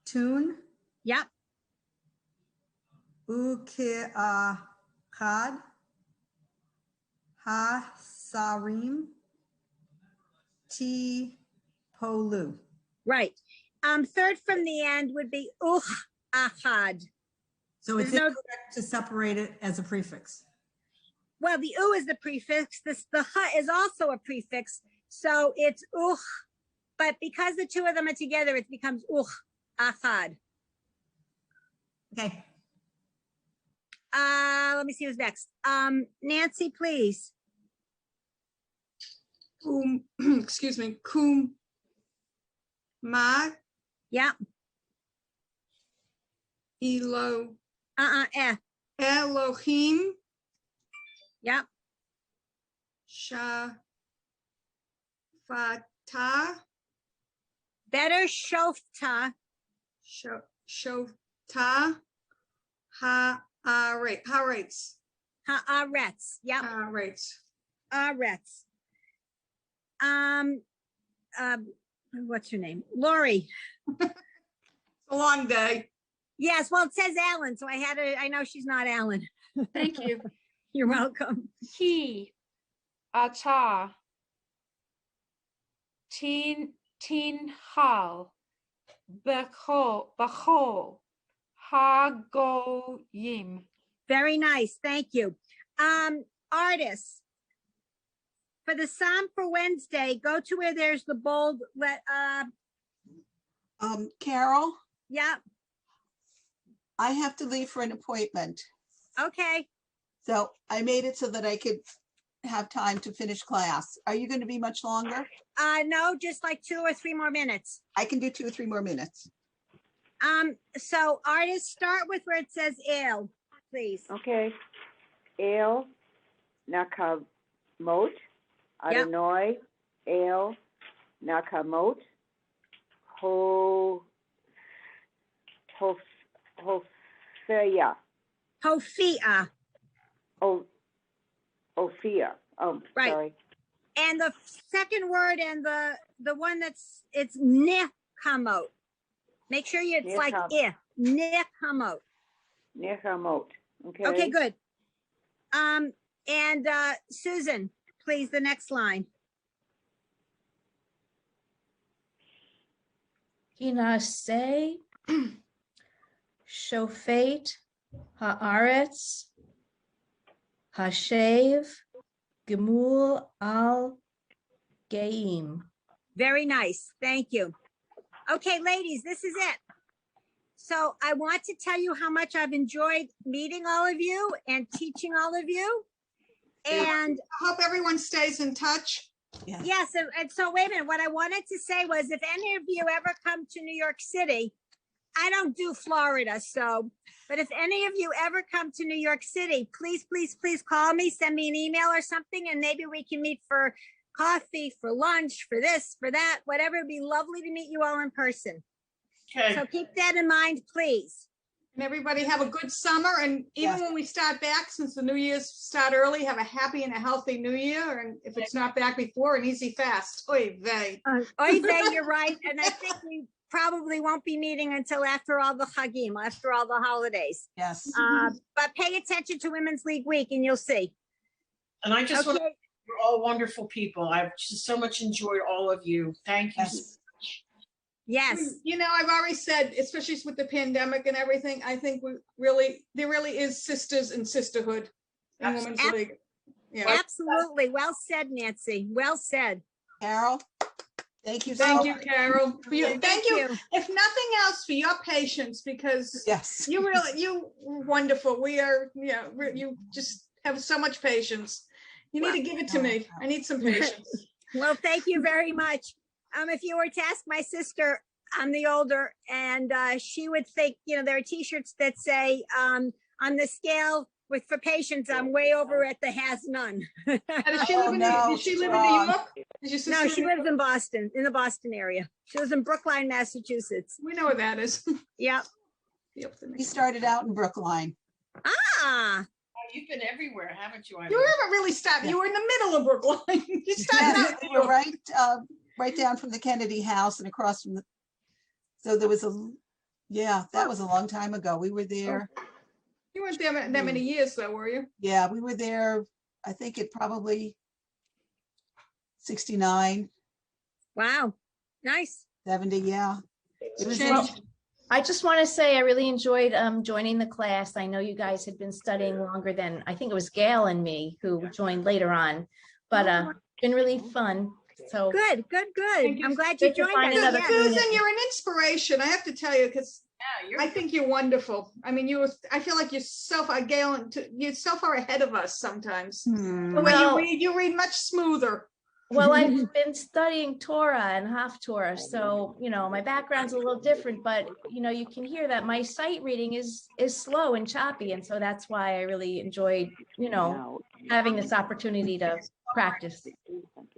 Tun. Yep. Uki Chad. Ha Sarim. Ti Polu. Right. Third from the end would be achad. So it's There's no- incorrect to separate it as a prefix. Well, the u is the prefix. The ha is also a prefix. So it's but because the two of them are together, it becomes achad. Okay. Let me see who's next. Nancy, please. Excuse me. Kum. Ma. Yeah. Elo. Elohim. Yeah. Shafata. Better shofta. Shofta. Haaretz. Haaretz. Yep. Haaretz. Haaretz. What's her name? Lori. It's a long day. Yes, well, it says Alan, so I know she's not Alan. Thank you. You're welcome. He, ata, tin hal, bachol, hagoyim. Very nice. Thank you. Artists. For the Psalm for Wednesday, go to where there's the bold Carol, yeah. I have to leave for an appointment. Okay. So I made it so that I could have time to finish class. Are you going to be much longer? No, just like 2 or 3 more minutes. I can do 2 or 3 more minutes. So artists, start with where it says ale, please. Okay. El Nakamot, Adonai, El Nakamot, Ho Hosea. Hofia. Ophia. Oh, Right. sorry. And the second word and the one it's Nehamot. Make sure it's like Nehamot. Nehamot. Okay. Okay, good. And Susan, please, the next line. Hinaseh, Shofet, Haaretz, Hashev, Gemul al Geim. Very nice. Thank you. Okay, ladies, this is it. So I want to tell you how much I've enjoyed meeting all of you and teaching all of you. And I hope everyone stays in touch. yes, and so wait a minute. What I wanted to say was if any of you ever come to New York City, I don't do Florida, but if any of you ever come to New York City, please, please, please call me, send me an email or something, and maybe we can meet for coffee, for lunch, for this, for that, whatever. It'd be lovely to meet you all in person. Okay. So keep that in mind, please. And everybody have a good summer. And even when we start back, since the New Year's start early, have a happy and a healthy New Year. And if it's not back before, an easy fast. Oy vey. Oy vey, you're right. And I think we probably won't be meeting until after all the Chagim, after all the holidays. Yes. But pay attention to Women's League Week and you'll see. And I just want to, Okay. you're all wonderful people. I've just so much enjoyed all of you. Thank you. Yes. Yes. You know, I've already said, especially with the pandemic and everything, I think there really is sisters and sisterhood in Women's League. Yeah. Absolutely. Well said, Nancy. Well said. Carol, thank you. Thank so you, much. Carol. Thank you. you. If nothing else, for your patience, because Yes. you were wonderful. You just have so much patience. You need to give it to me. I need some patience. Well, thank you very much. If you were to ask my sister, I'm the older, and she would think, there are T-shirts that say, on the scale for patience, I'm way over at the has none. And does she live in New York? Is your sister No, she in New lives in Boston, in the Boston area. She lives in Brookline, Massachusetts. We know where that is. Yep. We started out in Brookline. Ah. You've been everywhere, haven't you? You haven't really started. You were in the middle of Brookline. You started Yes, out. we were right down from the Kennedy House and across from so there was that was a long time ago. We were there. You weren't there that many years though, were you? Yeah, we were there, I think it probably 69. Wow. Nice. 70, yeah. It was Changed. I just want to say I really enjoyed joining the class. I know you guys had been studying longer than, I think it was Gail and me who joined later on, but it's been really fun. So Good. Thank you. I'm glad you Good to joined find us. another Yes. community. Susan, you're an inspiration. I have to tell you, because I think you're wonderful. I mean, I feel like you're so far, Gail, you're so far ahead of us sometimes. The way Well- you read much smoother. Well, I've been studying Torah and Haftorah, so my background's a little different, but you can hear that my sight reading is slow and choppy, and so that's why I really enjoyed having this opportunity to practice.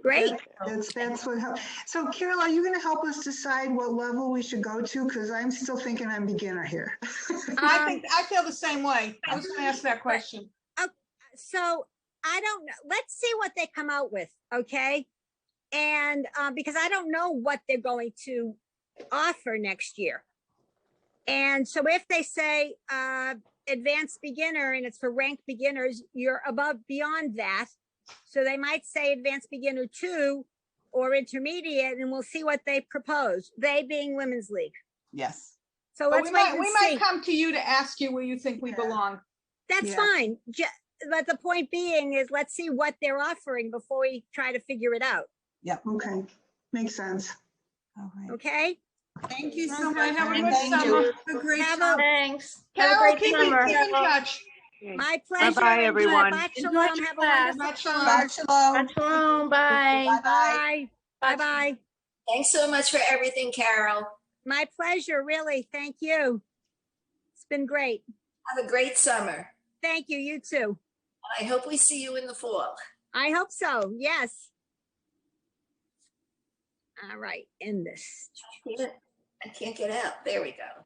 Great. That's what helped. So Carol, are you going to help us decide what level we should go to? Because I'm still thinking I'm beginner here. I feel the same way. I was going to ask that question. So I don't know. Let's see what they come out with. Okay. And because I don't know what they're going to offer next year. And so if they say advanced beginner and it's for ranked beginners, you're beyond that. So they might say advanced beginner 2 or intermediate, and we'll see what they propose. They being Women's League. Yes. So But let's wait and we see. might come to you to ask you where you think we belong. That's Yeah. fine. But the point being is let's see what they're offering before we try to figure it out. Yep. Okay, makes sense. All right. Okay? Thank you so Okay, much. have a Karen. good Thank you. summer. Have a great Have a- summer. Thanks. Have a Carol, great keep summer. in touch. My pleasure. Bye-bye, everyone. Shabbat Enjoy shalom. your Have a class. wonderful Shabbat shalom. summer. Shabbat shalom. Shabbat shalom. Bye. Bye-bye. Bye. Bye-bye. Thanks so much for everything, Carol. My pleasure, really. Thank you. It's been great. Have a great summer. Thank you. You too. I hope we see you in the fall. I hope so. Yes. All right. End this. I can't get out. There we go.